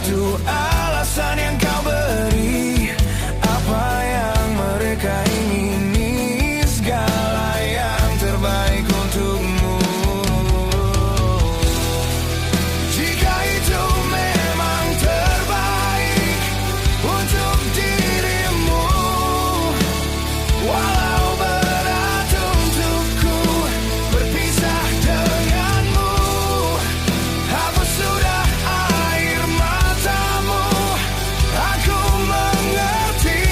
itu alasan yang kau beri. Apa yang mereka ingini, segala yang terbaik untukmu. Jika itu memang terbaik untuk dirimu, walau berat untukku berpisah denganmu, hapus sudah air matamu. Aku mengerti,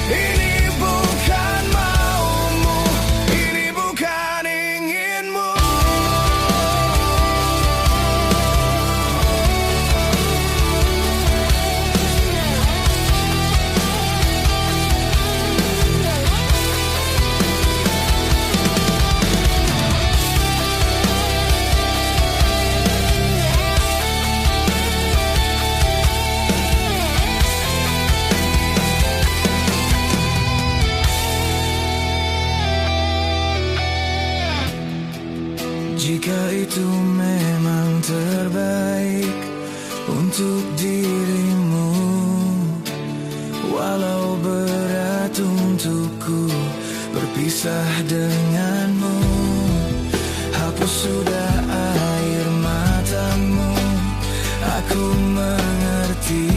ini bukan maumu, ini bukan inginmu. Jika itu memang terbaik untuk dirimu, walau berat untukku berpisah denganmu, hapus sudah air matamu. Aku mengerti,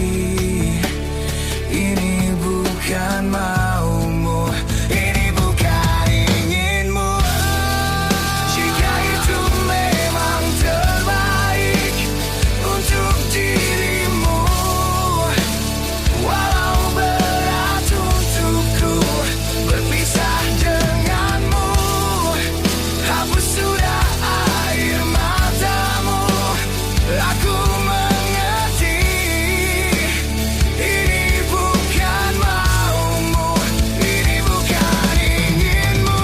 ini bukan maumu, ini bukan inginmu. Jika itu memang terbaik untuk dirimu, walau berat untukku berpisah denganmu, hapus sudah air matamu. Aku mengerti, ini bukan maumu, ini bukan inginmu.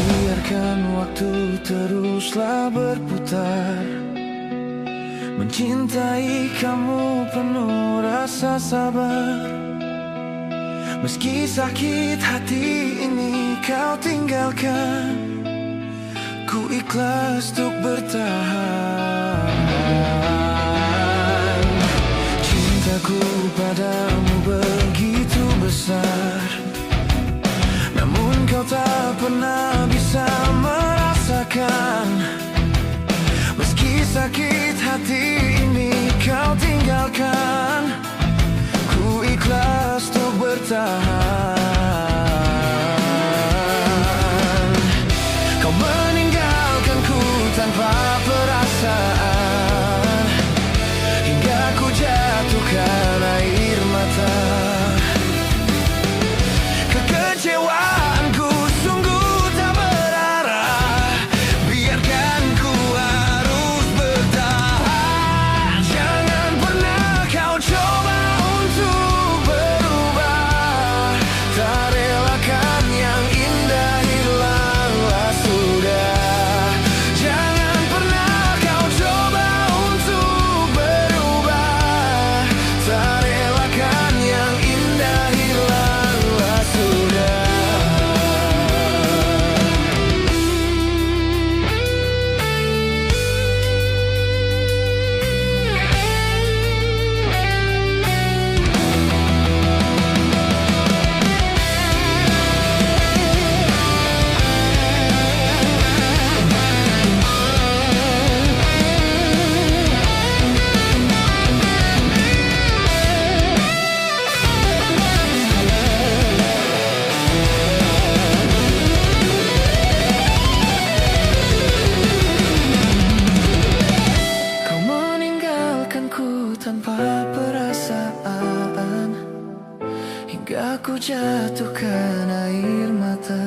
Biarkan waktu teruslah berputar, mencintai kamu penuh rasa sabar. Meski sakit hati ini kau tinggalkan, ku ikhlas untuk bertahan. Cintaku padamu begitu besar, namun kau tak pernah bisa merasakan. Meski sakit hati ini kau tinggalkan, ku ikhlas untuk bertahan. Kau meninggalkanku tanpa perasaan. tanpa perasaan, hingga ku jatuhkan air mata.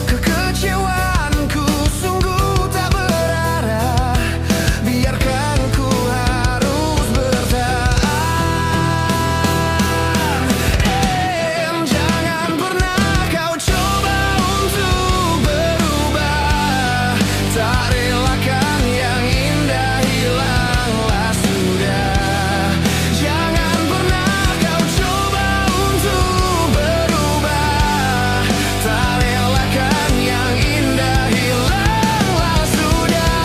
Kekecewaanku sungguh tak berarah, biarkan ku harus bertahan. Jangan pernah kau coba untuk berubah, tak relakan yang indah hilanglah sudah. Jangan pernah kau coba untuk berubah, tak relakan yang indah hilanglah sudah.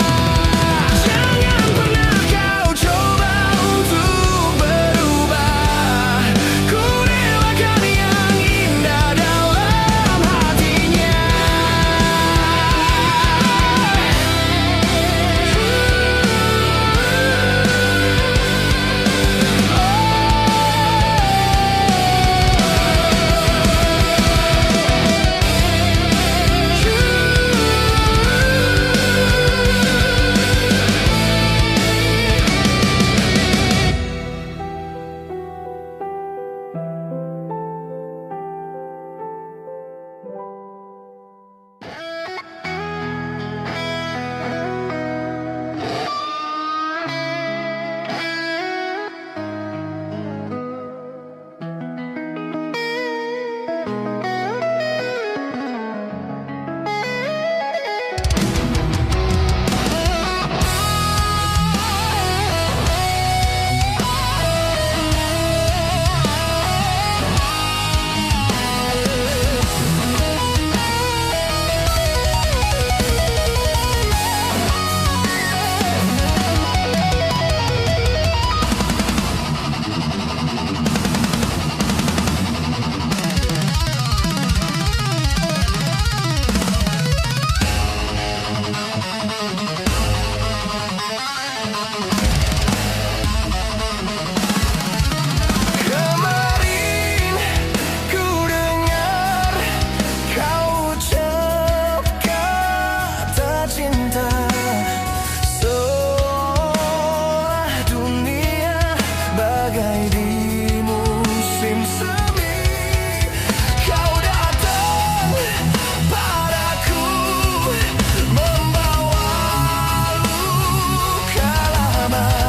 Jangan pernah kau coba untuk berubah, ku relakan yang indah dalam hatinya. Kemarin ku dengar kau ucap kata cinta, seolah dunia bagai di musim semi. Kau datang padaku membawa luka lama.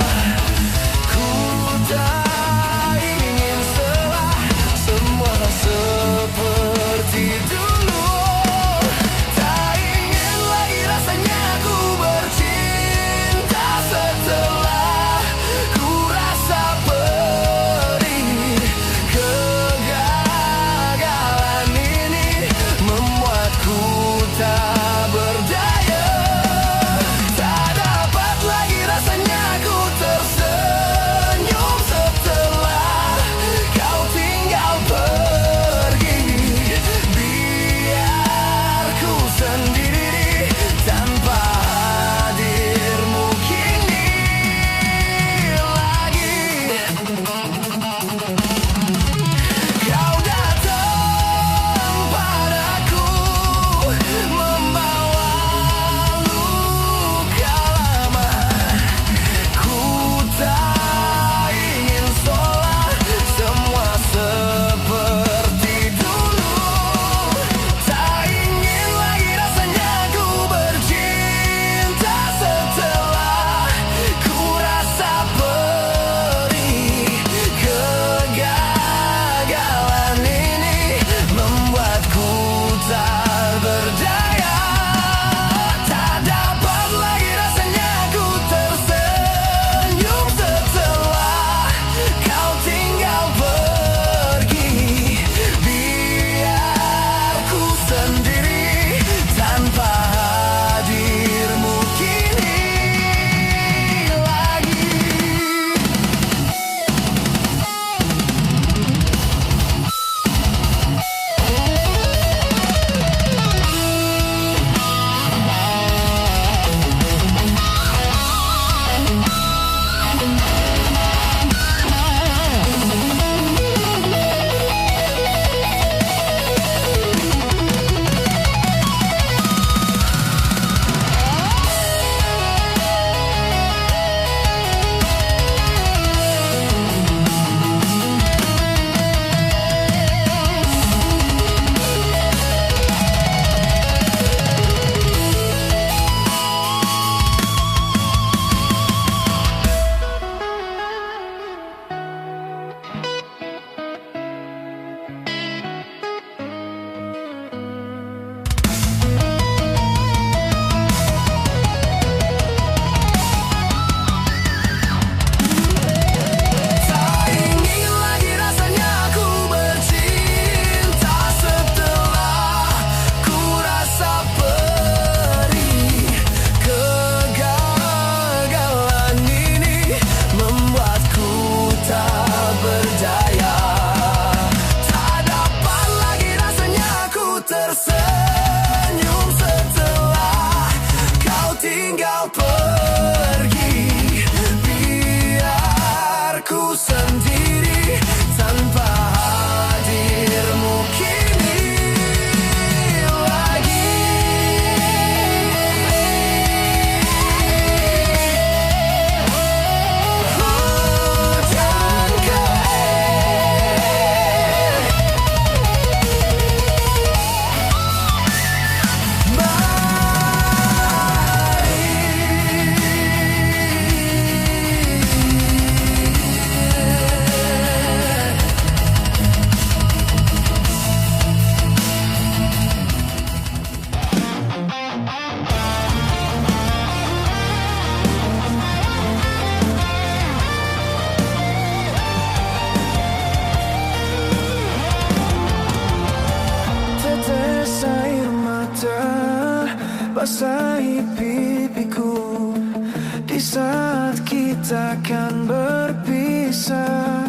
saat kita kan berpisah,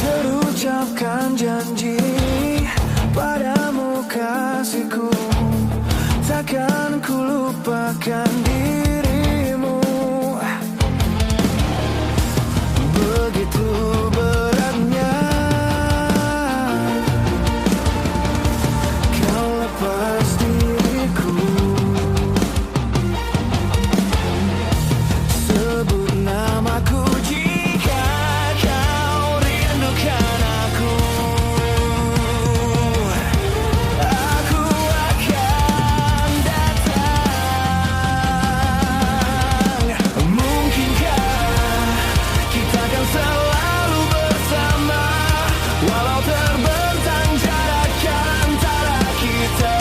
terucapkan janji padamu kasihku, takkan ku lupakan dirimu. Begitu beratnya kau lepas diriku. Sebut namaku jika kau rindukan aku. Aku akan datang. Mungkinkah kita akan selalu bersama, walau terbentang jarak antara kita.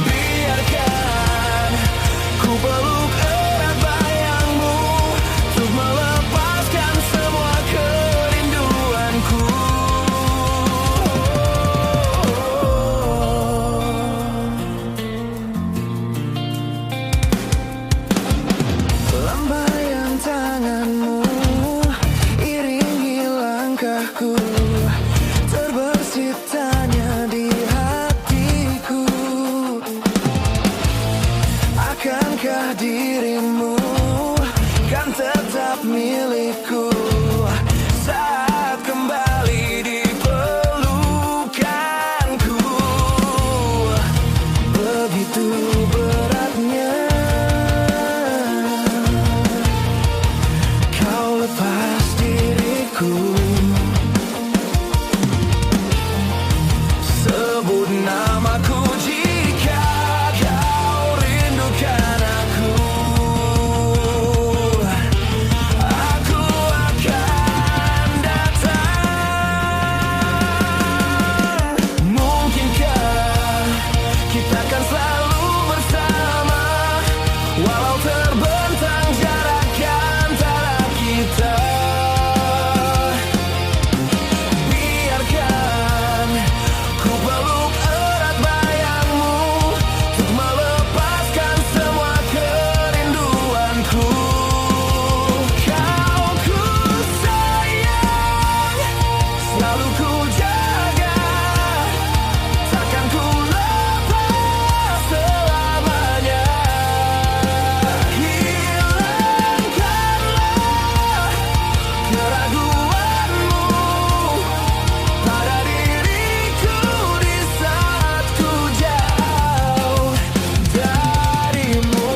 Biarkan ku peluk erat bayangmu untuk melepaskan semua kerinduanku. Lambaian tanganmu iringi langkahku, terbersit tanya di hatiku. Akankah dirimu kan tetap milikku saat kembali di pelukanku? Begitu beratnya kau lepas diriku. Sebut namaku jika kau rindukan aku. Aku akan datang. Mungkinkah kita akan selalu bersama, walau terbentang jarak antara kita. Biarkan ku peluk erat bayangmu untuk melepaskan semua kerinduanku. Kau ku sayang, selalu ku jaga, takkan ku lepas selamanya. Hilangkanlah keraguanmu pada diriku di saat ku jauh darimu.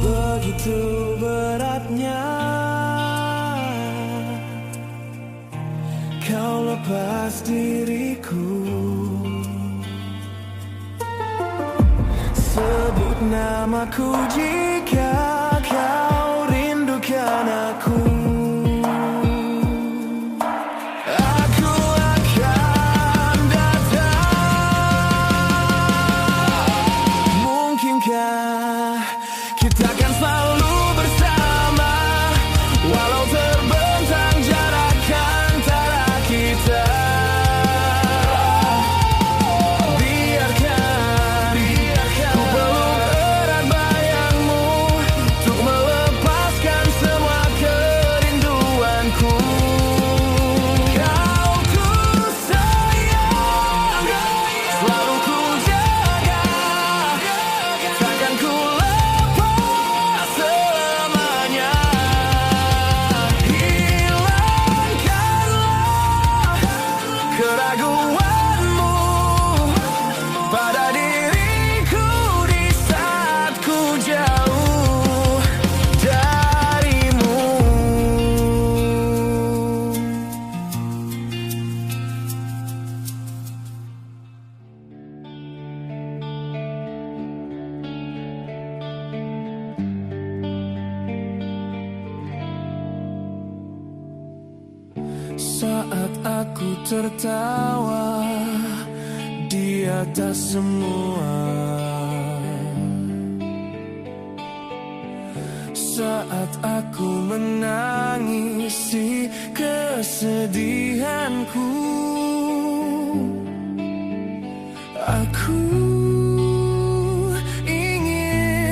Begitu beratnya kau lepas diriku. Sebut namaku jika kau rindukan aku. Aku akan datang. Mungkinkah kita akan selalu bersama, walau terbentang jarak antara kita. Biarkan ku peluk erat bayangmu untuk melepaskan semua kerinduanku. Kau ku sayang, selalu ku jaga, takkan ku lepas selamanya. Hilangkanlah keraguanmu pada diriku di saat ku jauh darimu. Saat aku tertawa di atas semua, saat aku menangisi kesedihanku, aku ingin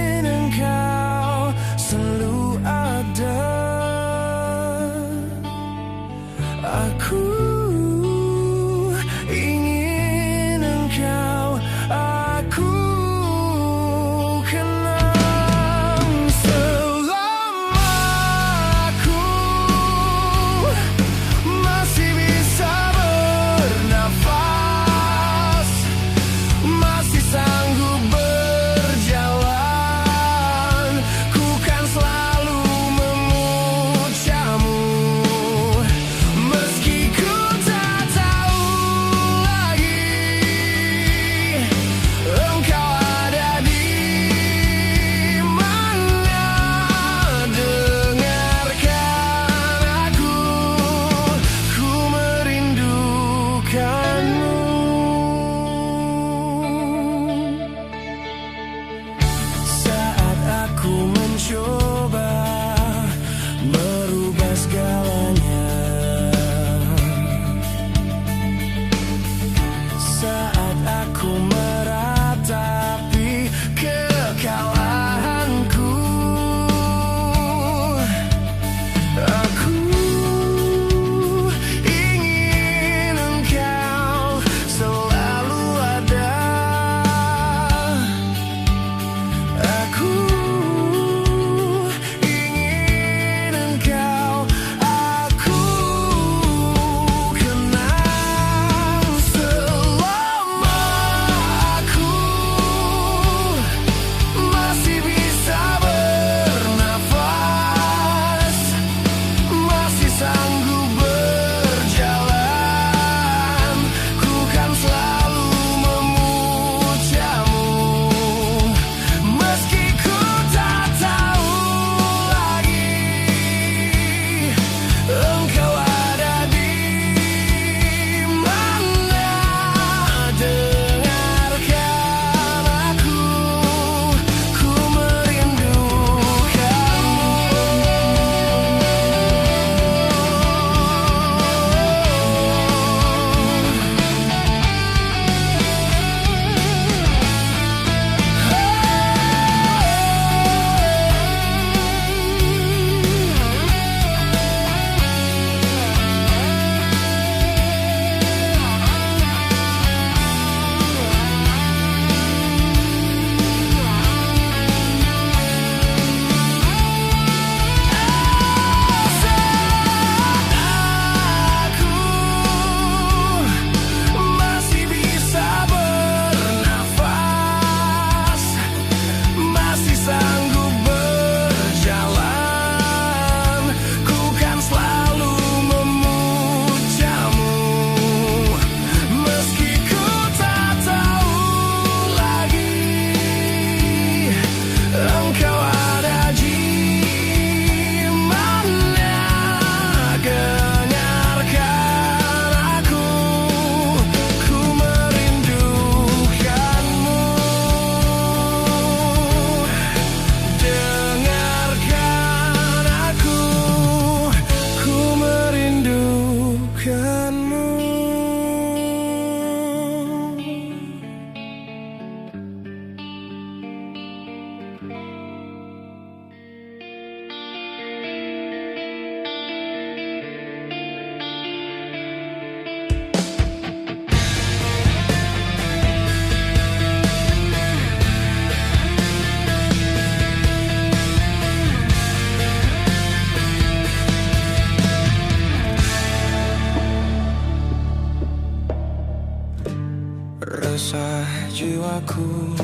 aku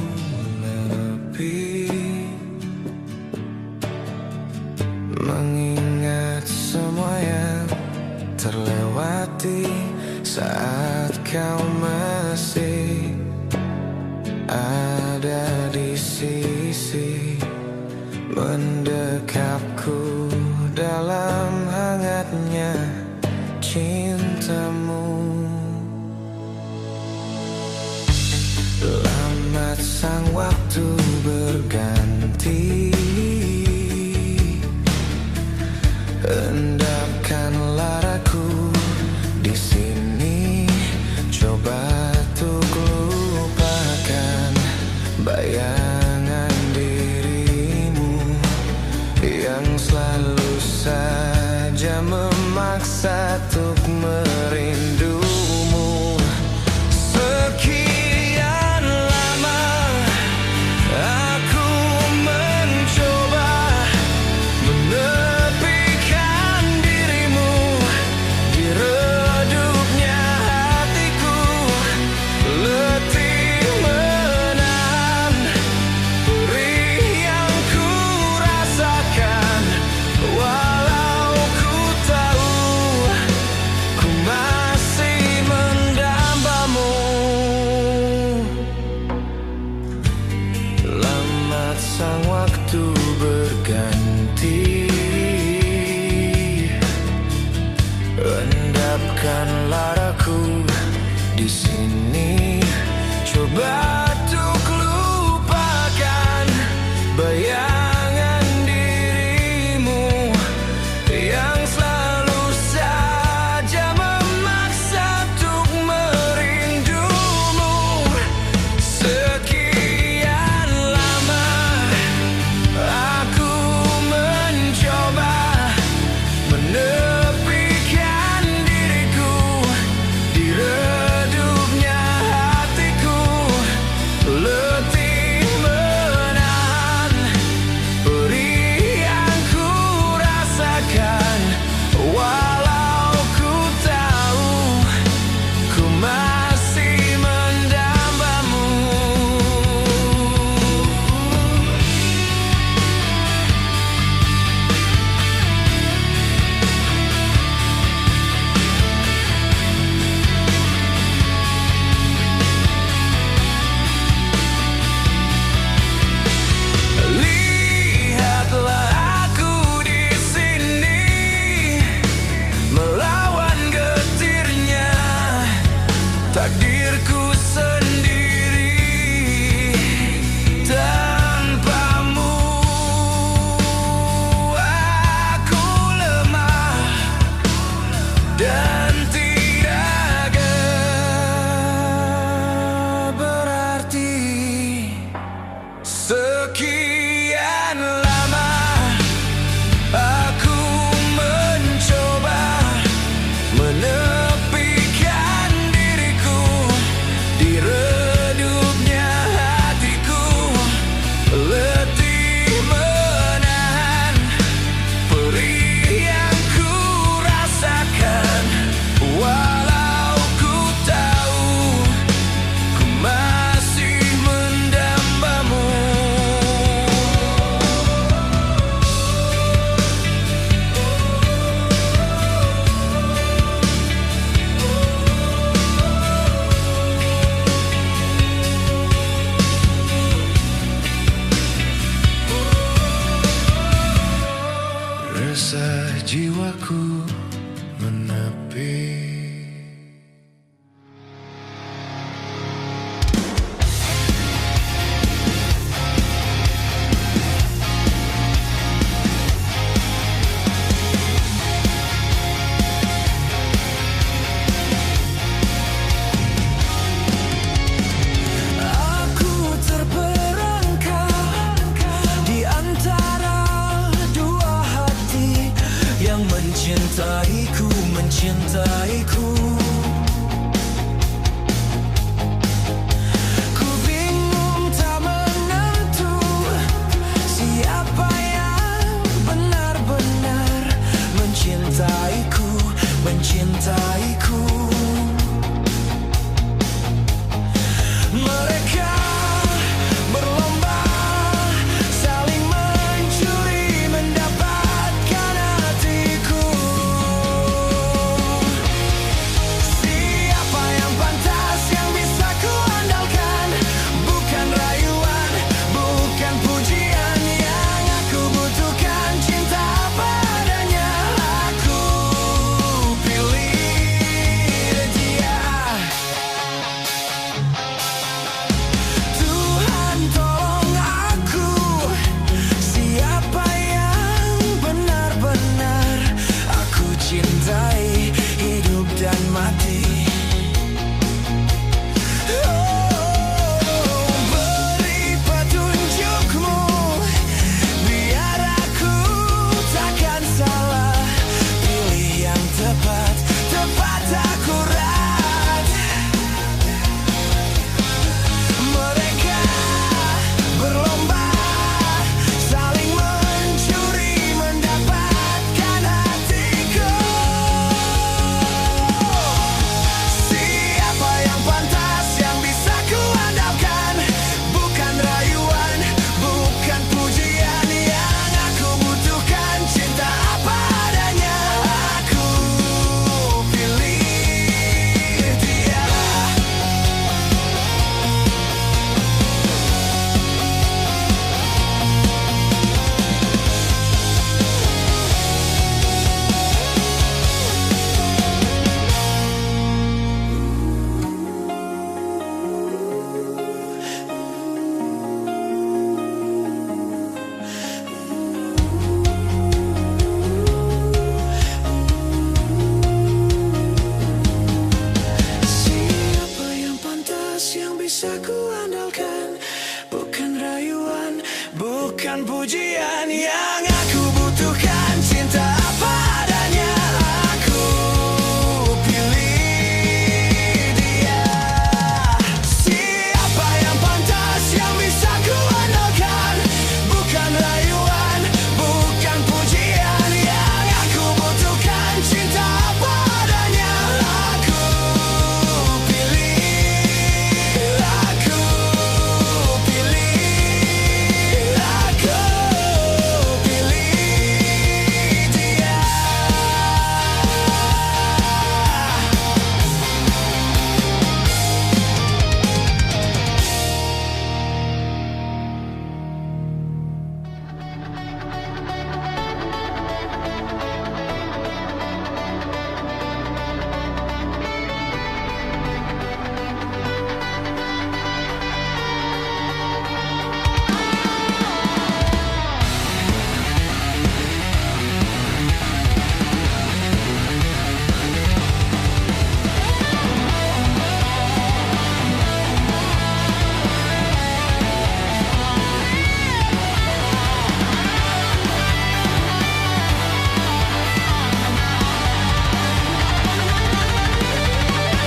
menepi, mengingat semua yang terlewati saat kau masih ada di sisi, mendekapku dalam hangatnya cintamu. Lambat sang waktu berganti, endapkan laraku di sini. Coba untuk lupakan bayangan dirimu yang selalu saja memaksa untuk merindumu. Sekian lama aku mencoba menepikan dirimu di redupnya hatiku, letih menahan perih yang ku rasakan. Walau ku tahu ku masih mendambamu. Lambat sang waktu berganti, endapkan laraku di sini. Coba untuk lupakan bayangan dirimu yang selalu saja memaksa untuk merindumu. Sekian lama aku mencoba menepikan diriku di redupnya hatiku, letih menahan perih yang ku rasakan. Walau ku tahu ku masih mendambamu. Lihatlah aku di sini, melawan getirnya takdirku sendiri. Tanpamu aku lemah dan tidak berarti. Sekian lama aku mencoba menepikan diriku di redupnya hatiku, letih menahan perih yang ku rasakan. Walau ku tahu ku masih mendambamu. Resah jiwaku menepi. Aku terperangkap di antara dua hati yang mencintaiku, mencintaiku. Ku bingung tak menentu siapa yang benar-benar mencintaiku, mencintaiku. Mereka pujian. Yang aku butuhkan cinta apa adanya. Aku pilih dia. Siapa yang pantas, yang bisa ku andalkan. Bukan rayuan, bukan pujian. Yang aku butuhkan cinta apa adanya. Aku pilih, aku pilih, aku pilih dia.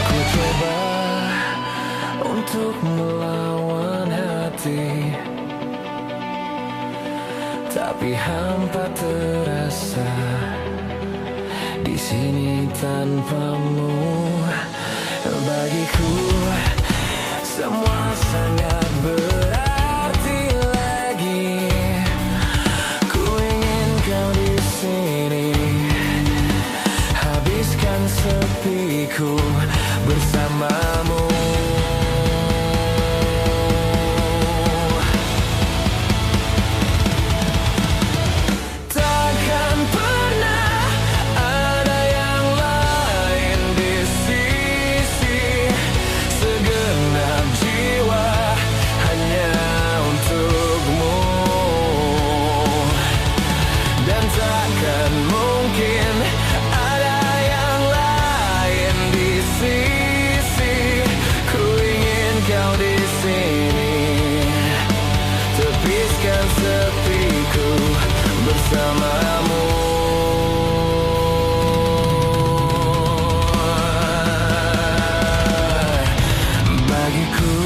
Ku coba untuk melawan hati, tapi hampa terasa di sini tanpamu. Bagiku semua sangat berarti lagi. Ku ingin kau di sini, habiskan sepiku bersamamu. Takkan pernah ada yang lain di sisi. Segenap jiwa hanya untukmu. Dan takkan mungkin ada yang lain di sisi. Ku ingin kau di sini, tepiskan sepiku bersamamu. Bagiku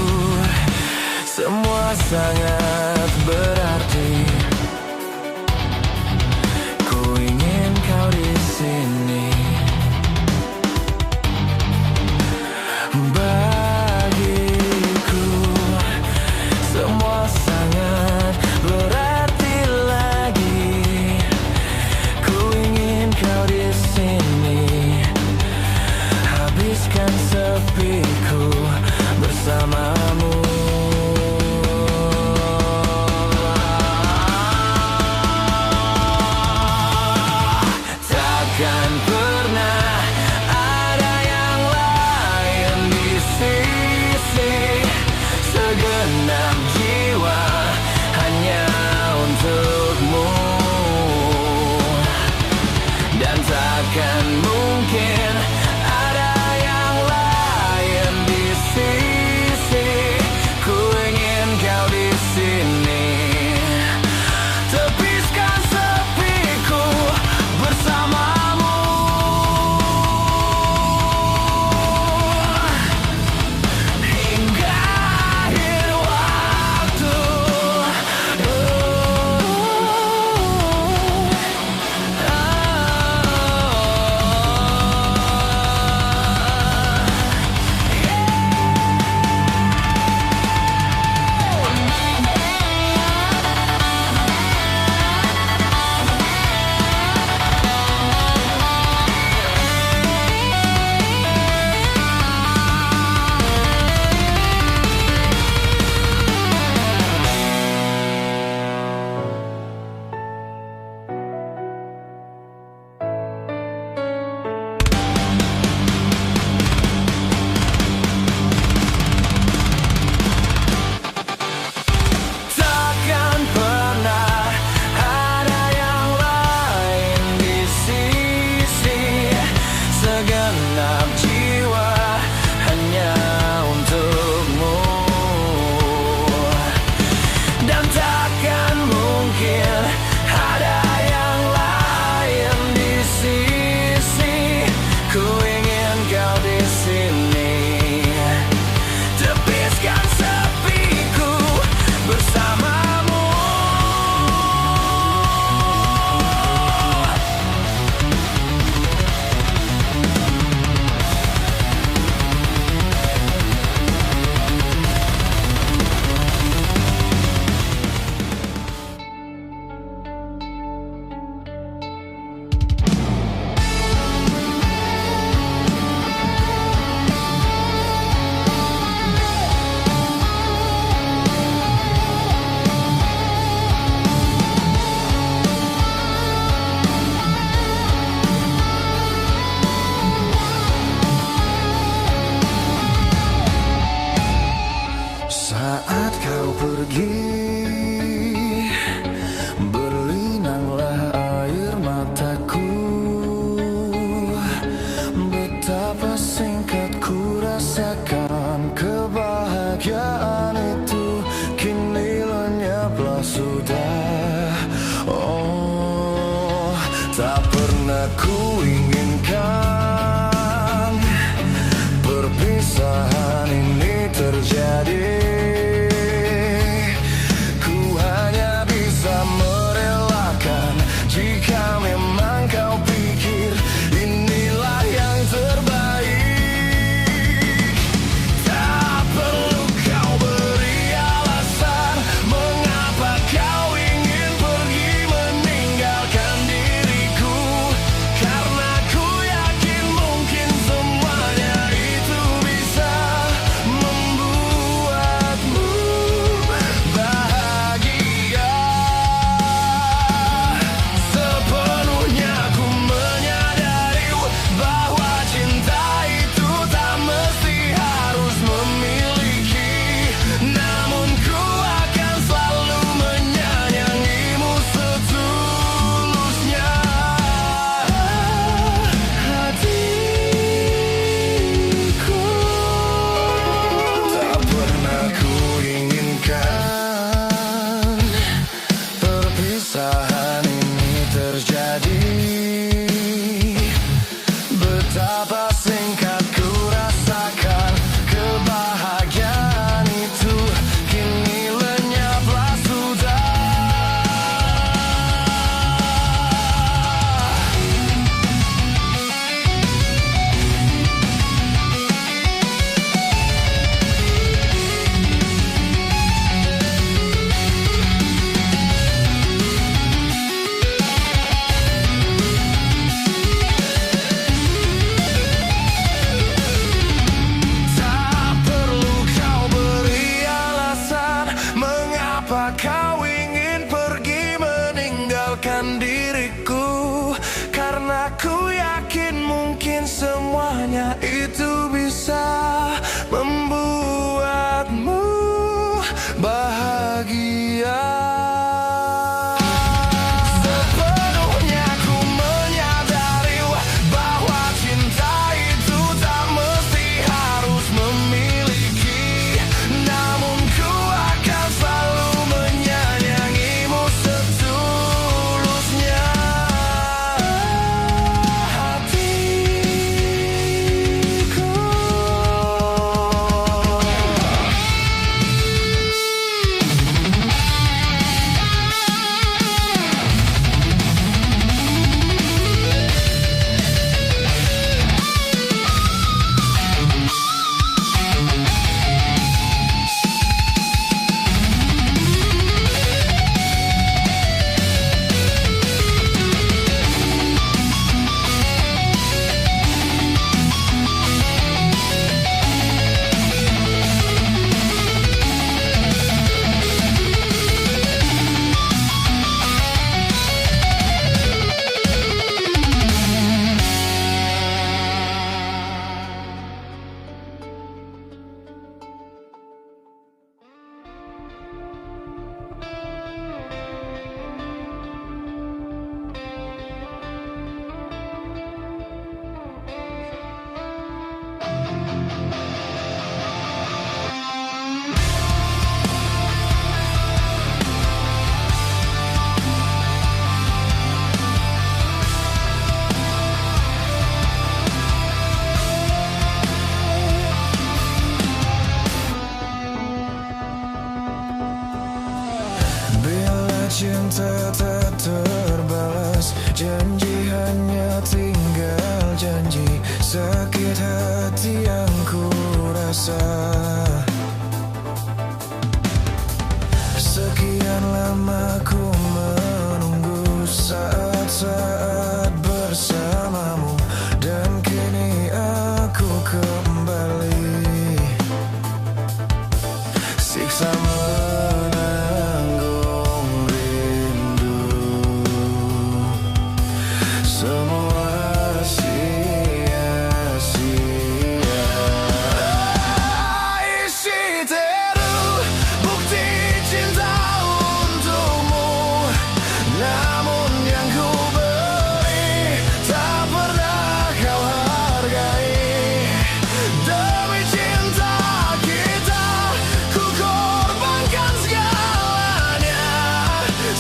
semua sangat berarti. Ku ingin kau di sini. Bagiku semua sangat berarti lagi. Oh, tak pernah ku inginkan perpisahan ini terjadi. Ku hanya bisa merelakan jika memang kau pikir inilah yang terbaik. Tak perlu kau beri alasan mengapa kau ingin pergi meninggalkan diriku, karena ku yakin mungkin semuanya itu bisa membuatmu bahagia. Sepenuhnya ku menyadari bahwa cinta itu tak mesti harus memiliki, namun ku akan selalu menyayangimu setulusnya hatiku. Tak pernah ku inginkan perpisahan ini terjadi. Betapa singkat ku rasakan kebahagiaan itu, kini lenyaplah sudah. Tak perlu kau beri alasan mengapa kau ingin pergi meninggalkan diriku, karena ku yakin mungkin semuanya itu bisa membuatmu bahagia. Sepenuhnya ku menyadari bahwa cinta itu tak mesti harus memiliki, namun ku akan selalu menyayangimu setulusnya hatiku. Bila cinta tak terbalas, janji hanya tinggal janji. Sakit hati yang ku rasa, sekian lama ku menunggu saat-saat bersamamu, dan kini aku kembali siksa menanggung rindu. Semua sia-sia.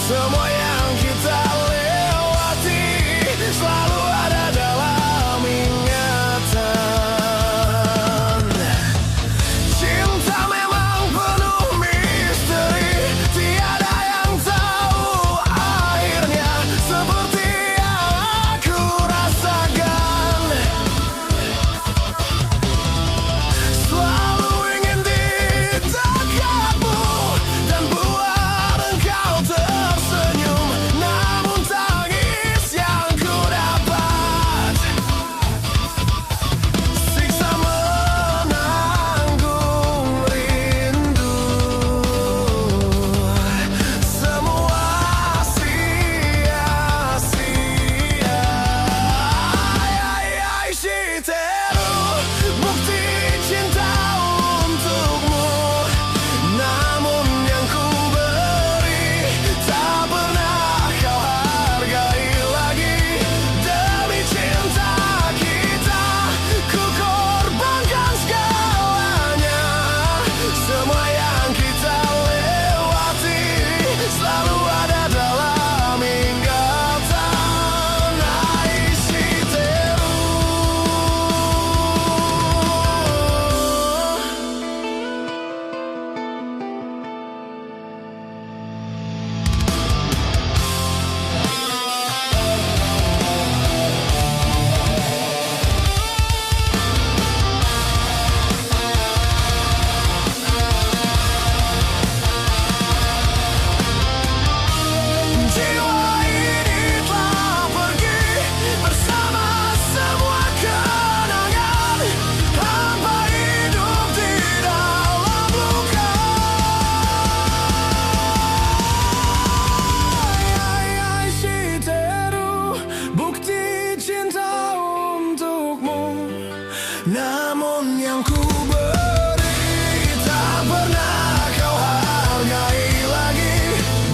Semua yang kita lewati selalu ada dalam ingatan. Cinta memang penuh misteri, tiada yang tahu akhirnya seperti yang aku rasakan. Selalu ingin di dekatmu dan buat engkau tersenyum, namun tangis yang ku dapat siksa menanggung rindu. Semua sia-sia. Shiteru, bukti cinta untukmu, namun yang ku beri tak pernah kau hargai lagi. Demi cinta kita, ku korbankan segalanya. Semua yang kita lewati selalu ada dalam ingatan. Shiteru. Jiwa ini telah pergi bersama semua kenangan, hampa hidup di dalam luka. Shiteru, bukti cinta untukmu, namun yang ku beri tak pernah kau hargai lagi.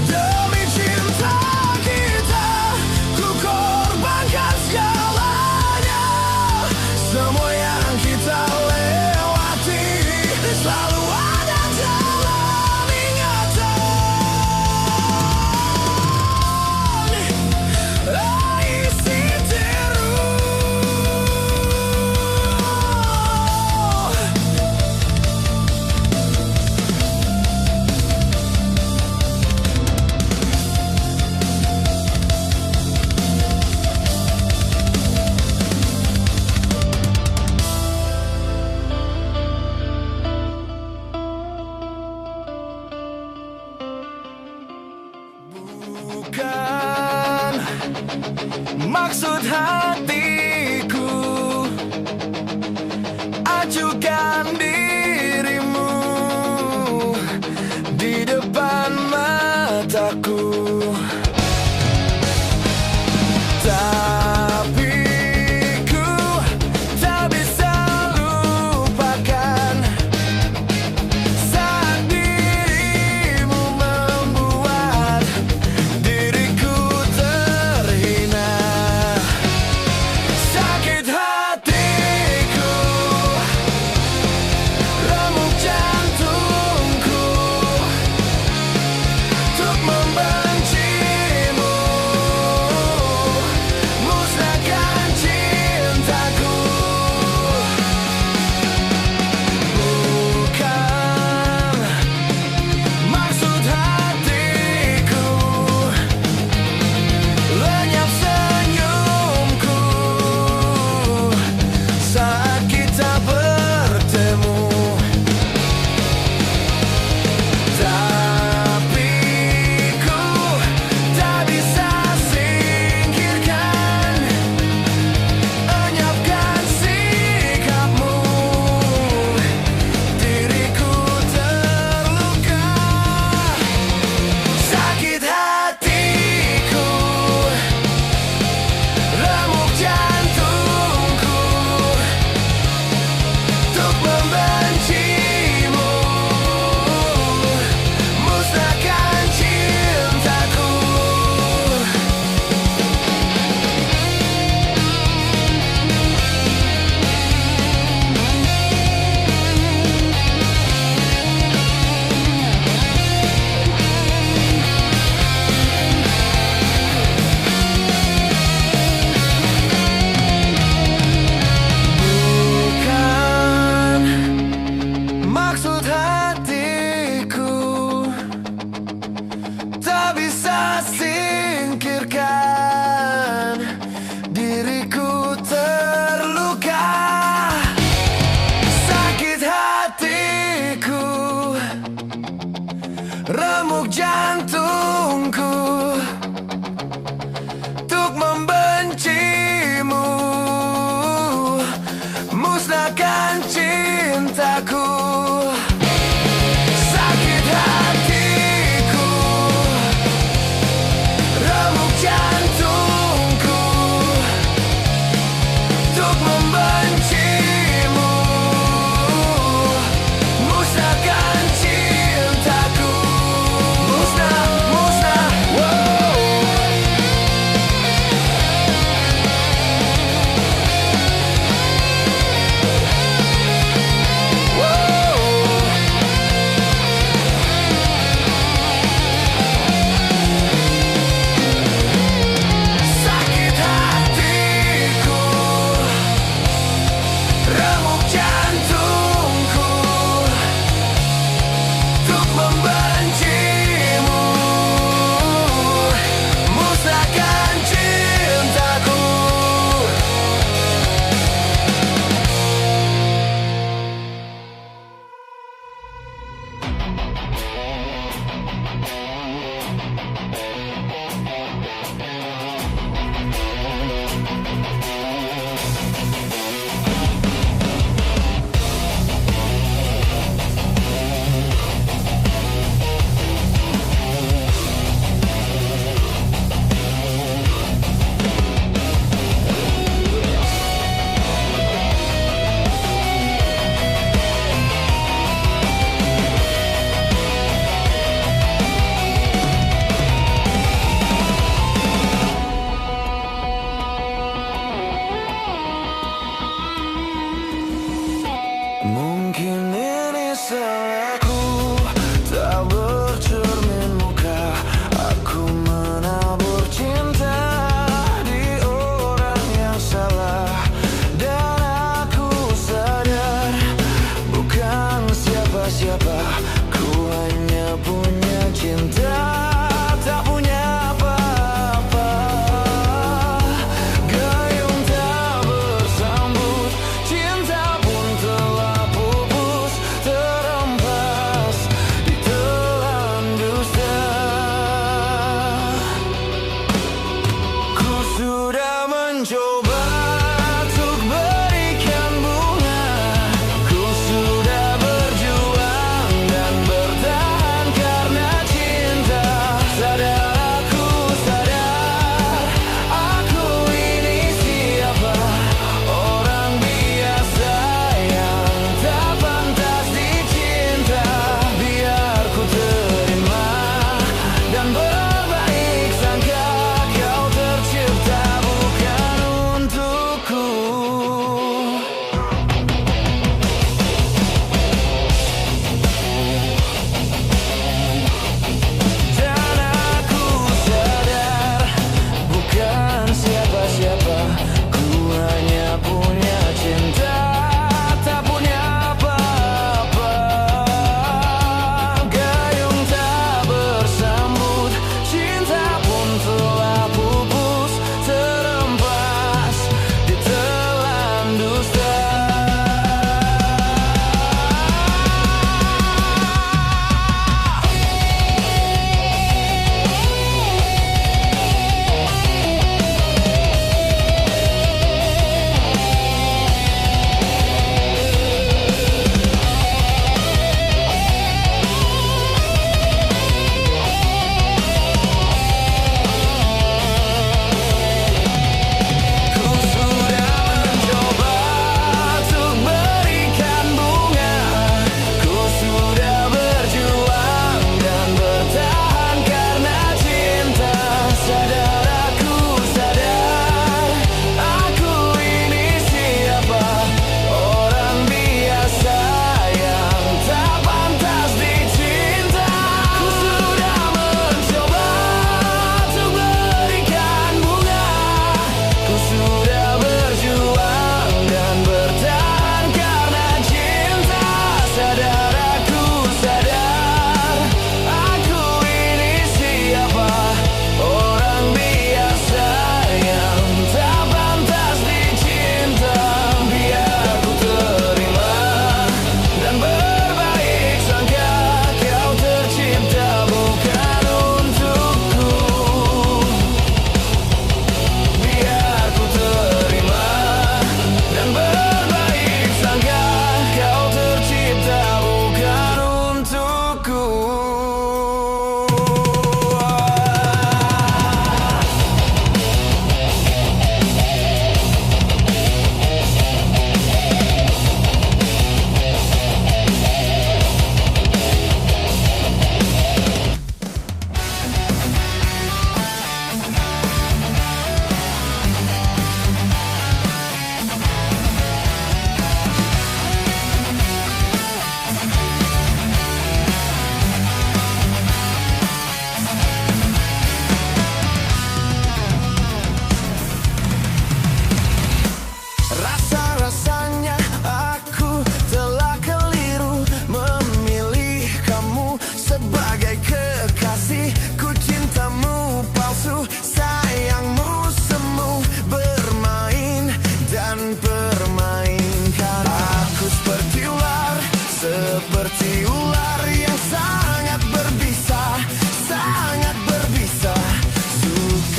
Demi cinta kita, ku korbankan segalanya. Semua yang kita lewati selalu ada dalam ingatan. Shiteru. Bukan maksud hatiku acuhkan dirimu di depan mataku, tapi ku tak bisa lupakan saat dirimu membuat diriku terhina. Sakit hatiku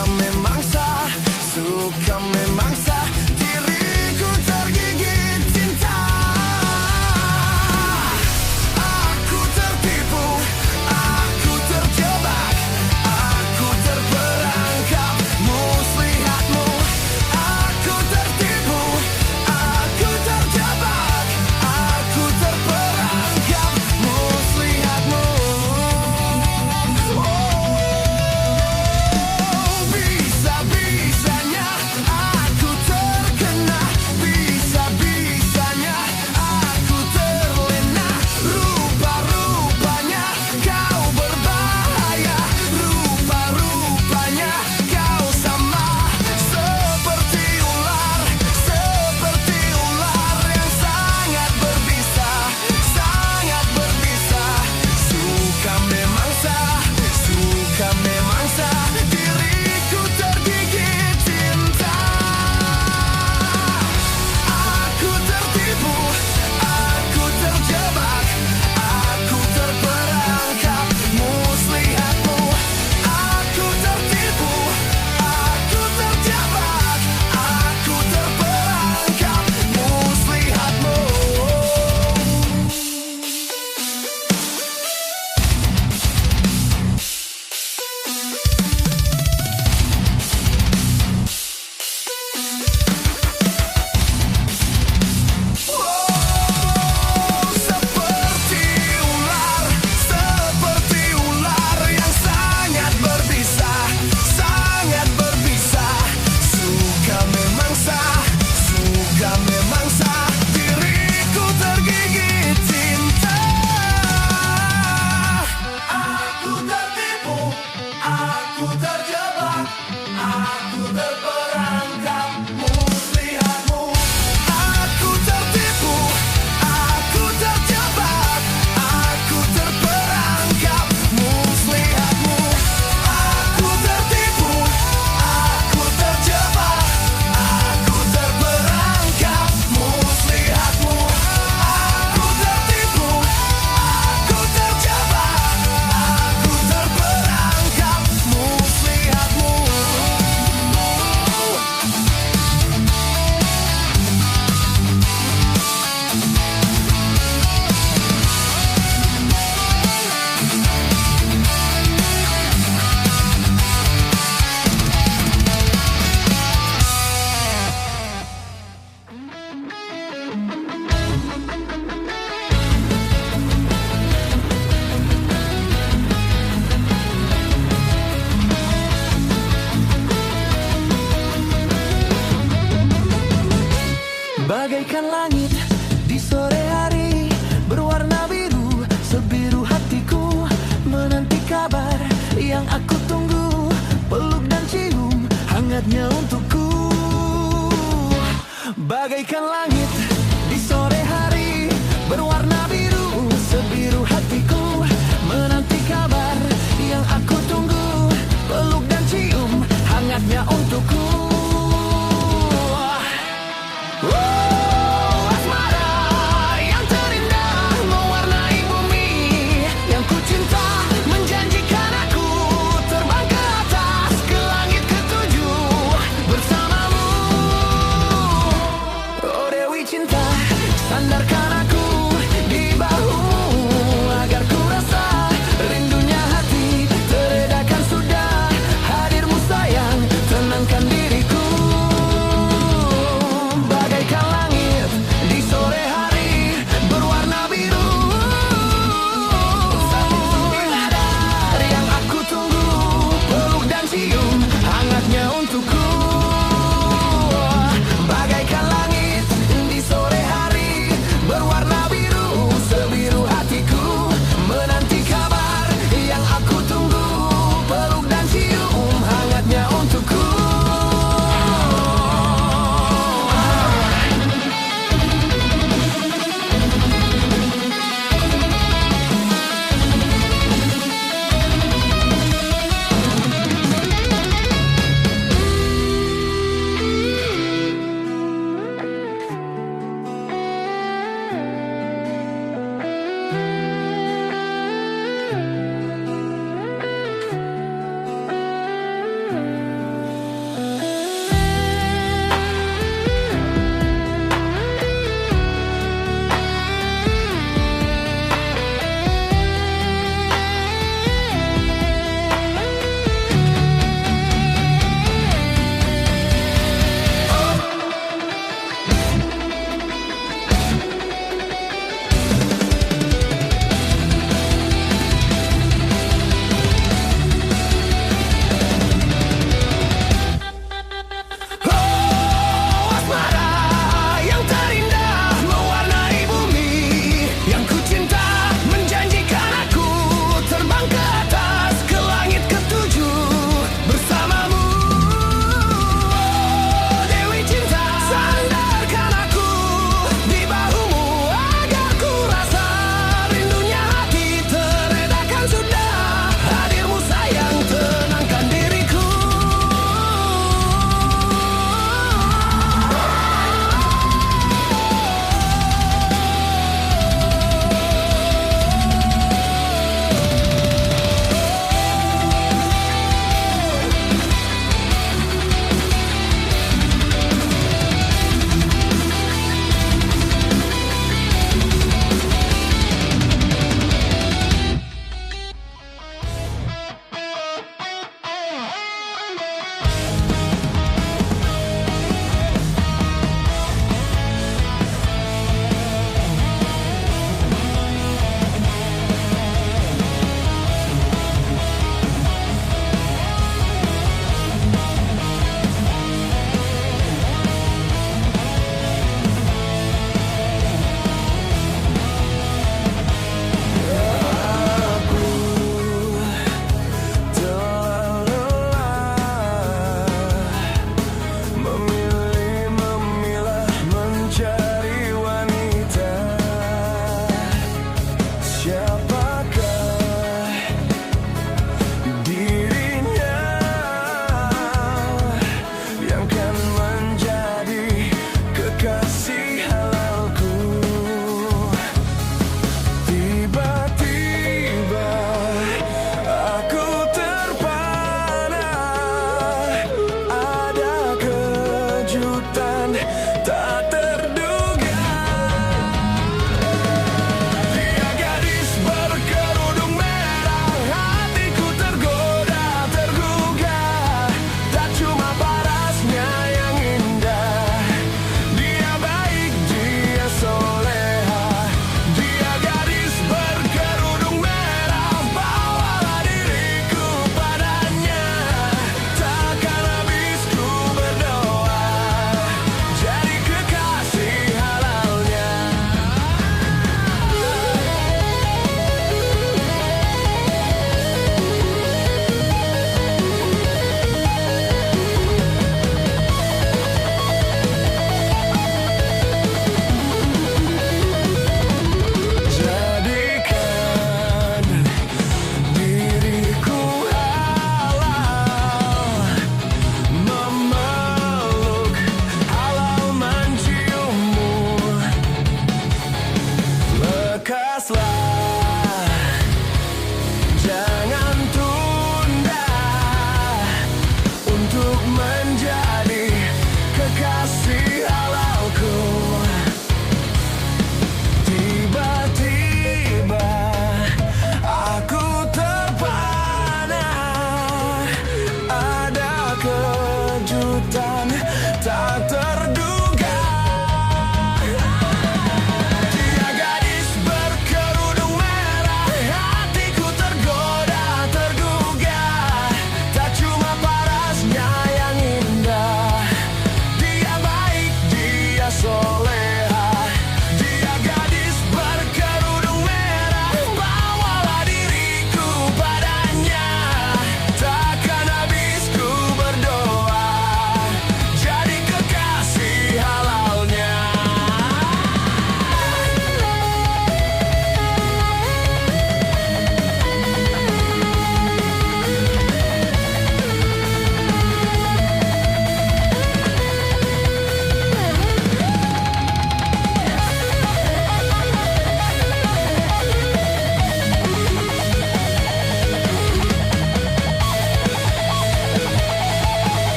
suka memangsa, suka memangsa, diriku tergigit cinta. Aku tertipu, aku terjebak, aku terperangkap muslihatmu. Aku tertipu, aku terjebak, aku terperangkap muslihatmu. Bisa-bisanya aku terkena, bisa-bisanya aku terlena. Rupa-rupanya kau berbahaya, rupa-rupanya kau sama seperti ular yang sangat berbisa, sangat berbisa. Suka memangsa, suka memangsa, diriku tergigit cinta. Aku tertipu, aku terjebak, aku terperangkap muslihatmu. Aku tertipu, aku terjebak, aku terperangkap muslihatmu. Seperti ular yang sangat berbisa, sangat berbisa. Suka memangsa, suka memangsa, diriku tergigit cinta. Aku tertipu, aku terjebak, aku terperangkap muslihatmu. Aku tertipu, aku terjebak, aku terperangkap muslihatmu. Aku tertipu, aku terjebak, aku terperangkap muslihatmu. Aku tertipu, aku terjebak, aku terperangkap muslihatmu. Bagaikan langit di sore hari, berwarna biru, sebiru hatiku, menanti kabar yang aku tunggu, peluk dan cium hangatnya untukku. Bagaikan langit di sore hari, berwarna biru, sebiru hatiku, menanti kabar yang aku tunggu, peluk dan cium hangatnya untukku. Asmara yang terindah mewarnai bumi yang ku cinta, menjanjikan aku terbang ke atas, ke langit ketujuh bersamamu. Oh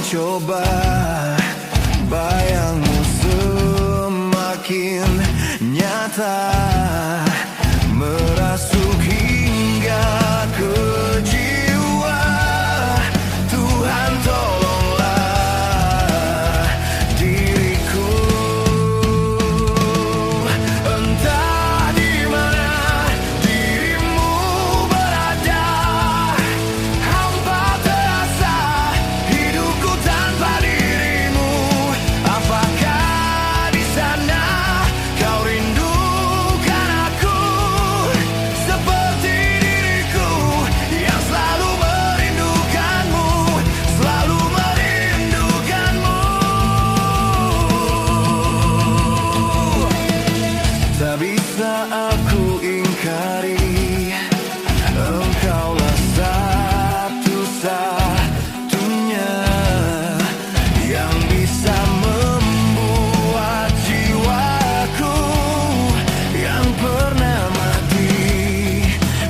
mencoba, bayangmu semakin nyata, merasuk hingga ke jiwa. Tuhan tolonglah diriku, entah di mana dirimu berada. Hampa terasa hidupku tanpa dirimu. Apakah di sana kau rindukan aku seperti diriku yang selalu merindukanmu, selalu merindukanmu. Tak bisa aku ingkari, engkaulah satu-satunya yang bisa membuat jiwaku yang pernah mati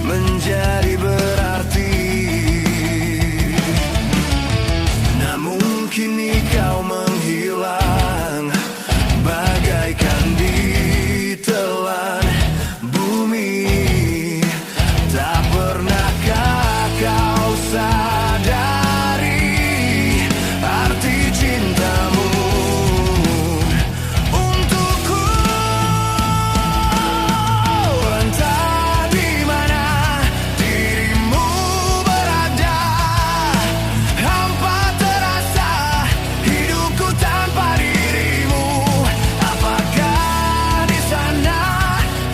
menjadi berarti. Namun kini kau menghilang bagaikan ditelan bumi. Tak pernahkah kau sadari arti cintamu untukku? Entah di mana dirimu berada, hampa terasa hidupku tanpa dirimu. Apakah di sana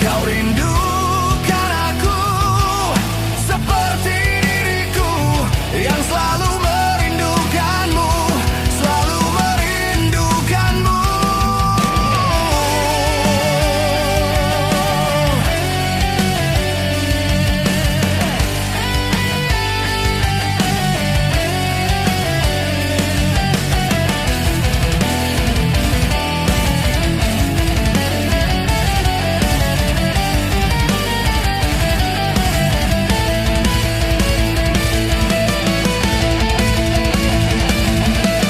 kau rindukan aku seperti diriku yang selalu merindukanmu, selalu merindukanmu.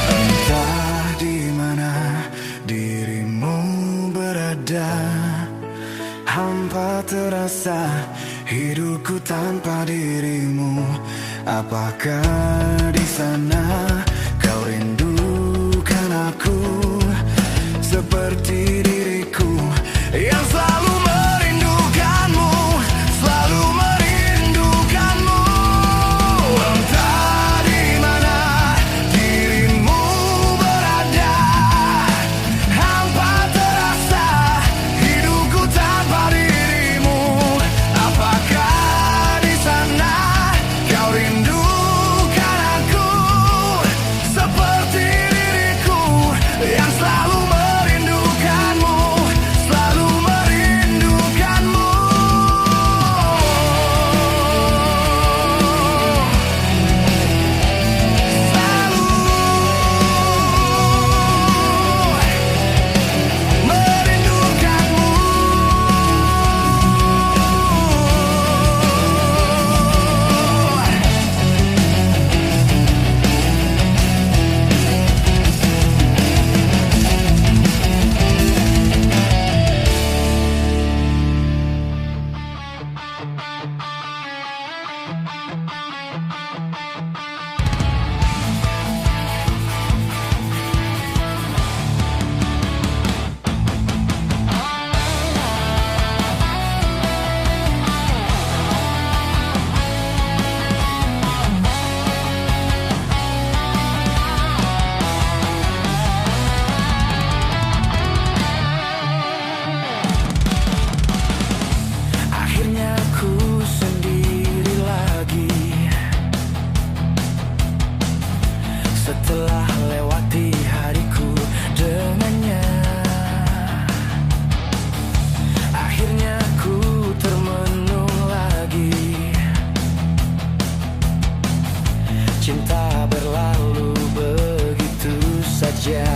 Entah di mana dirimu berada, hampa terasa hidupku tanpa dirimu. Apakah di sana kau rindukan aku seperti diriku yang selalu merindukanmu, selalu merindukanmu. Entah di mana dirimu berada, hampa terasa hidupku tanpa dirimu. Apakah di sana kau rindukan aku seperti diriku yang selalu merindukanmu, selalu merindukanmu. Selalu merindukanmu. Akhirnya aku sendiri lagi setelah lewati hariku dengannya. Akhirnya ku termenung lagi, cinta berlalu begitu saja.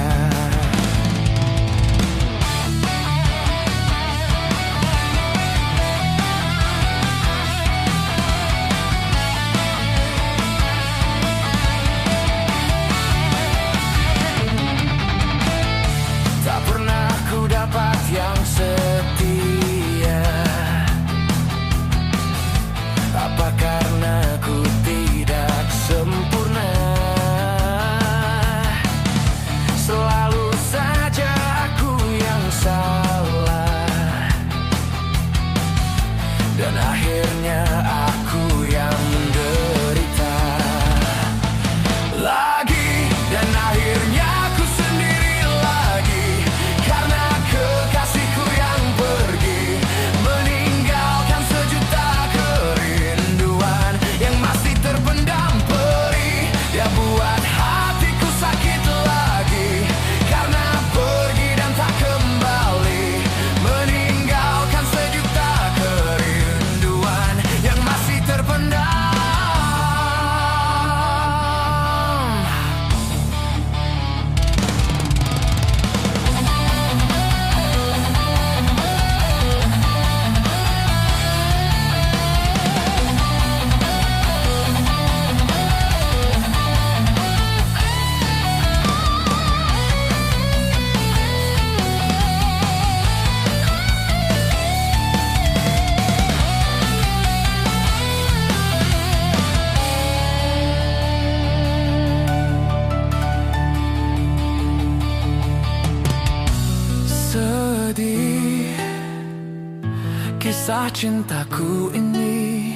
cintaku ini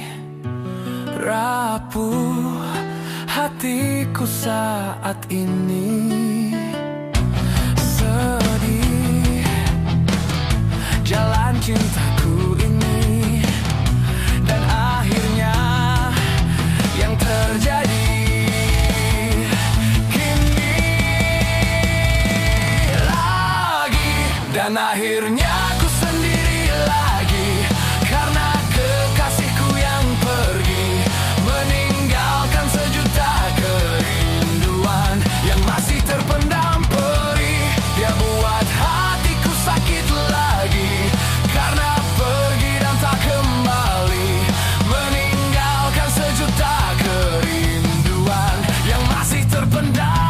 rapuh hatiku saat ini, sedih jalan cintaku ini, dan akhirnya yang terjadi kini lagi, dan akhirnya aku sendiri lagi karena kekasihku yang pergi, meninggalkan sejuta kerinduan yang masih terpendam perih. Dia buat hatiku sakit lagi karena pergi dan tak kembali, meninggalkan sejuta kerinduan yang masih terpendam.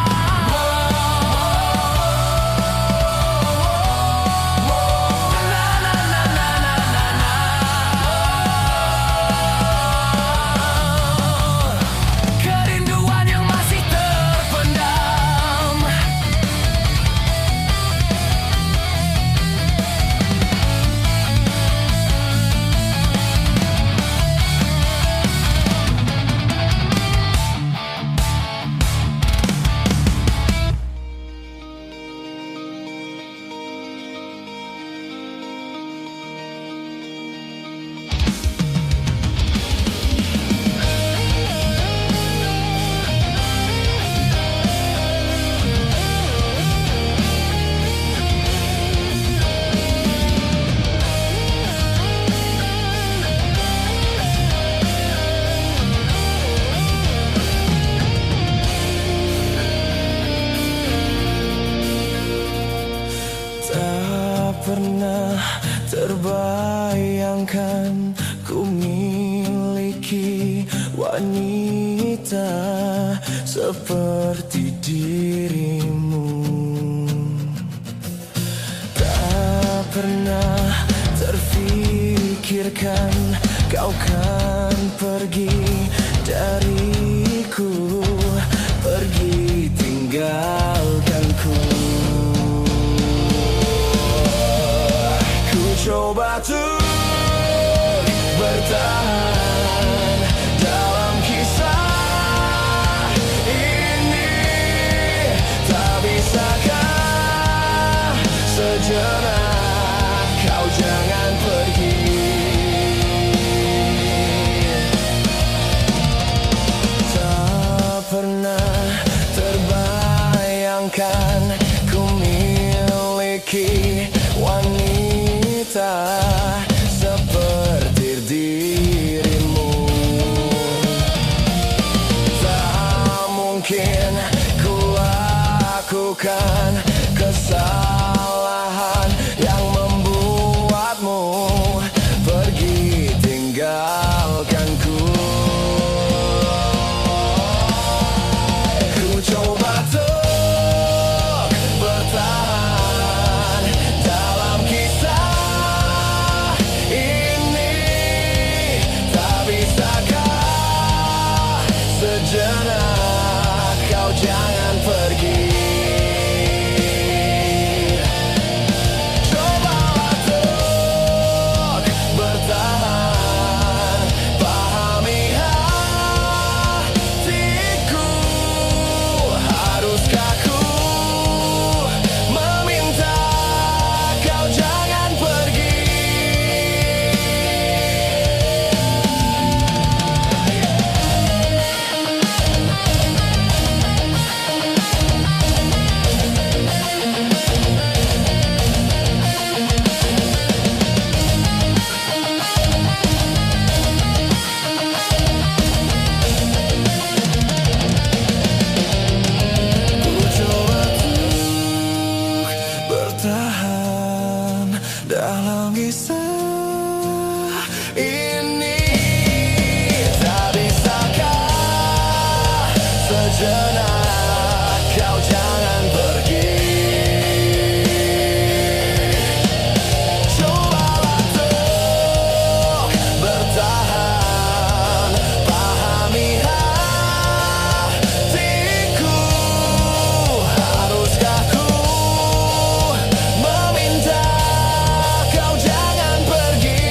Pernah terbayangkan ku miliki wanita seperti dirimu. Tak pernah terfikirkan kau kan pergi dariku, pergi tinggalkanku. Coba tuh bertahan dalam kisah ini, tak bisakah sejenak kau jangan pergi. Tak pernah terbayangkan ku miliki wanita seperti dirimu. Tak mungkin ku lakukan kesalahan yang membuatmu pergi tinggalkanku. Ku coba untuk bertahan dalam kisah sejenak kau jangan pergi. Cobalah untuk bertahan, pahami hatiku. Haruskah ku meminta kau jangan pergi? Bertahan dalam kisah ini, tak bisakah sejenak kau jangan pergi. Cobalah untuk bertahan, pahami hatiku. Haruskah ku meminta kau jangan pergi?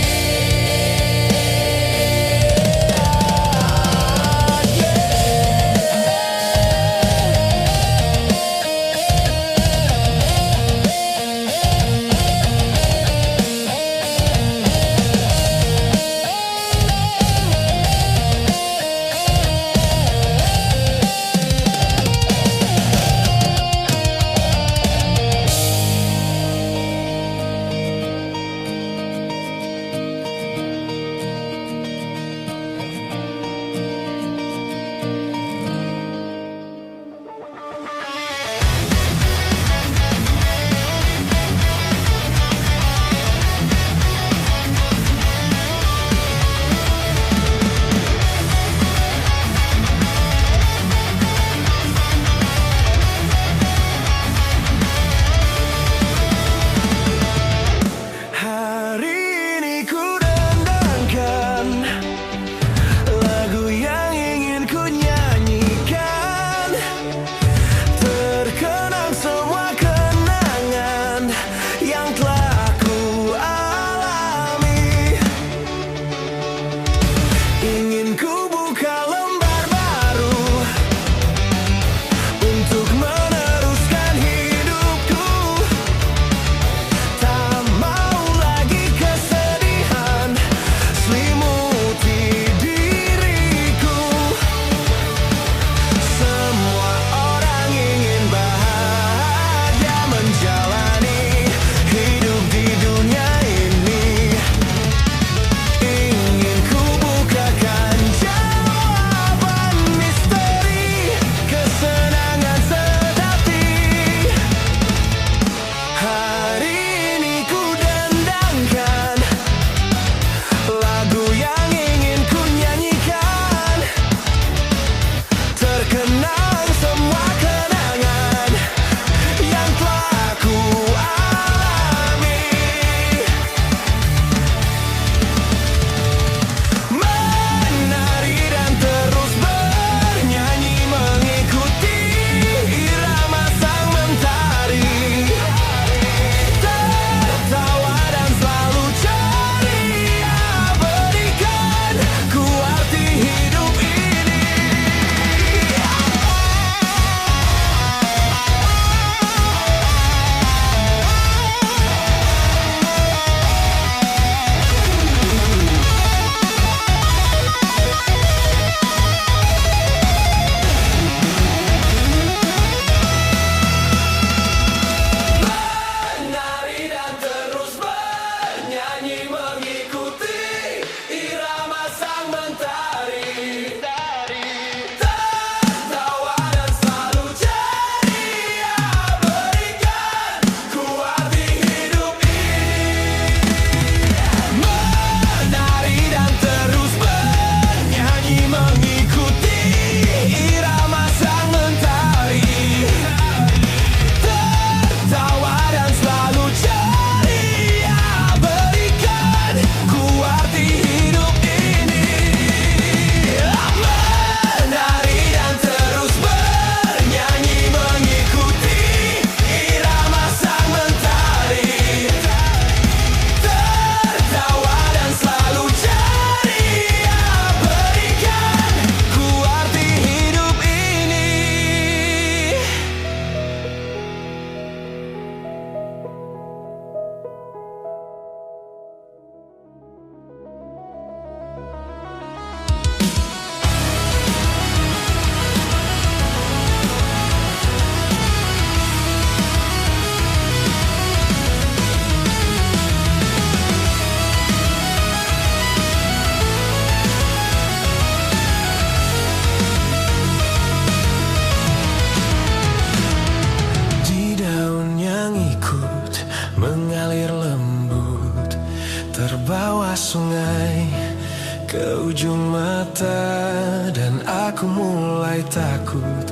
Aku mulai takut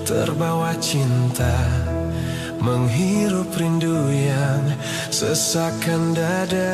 terbawa cinta, menghirup rindu yang sesakkan dada.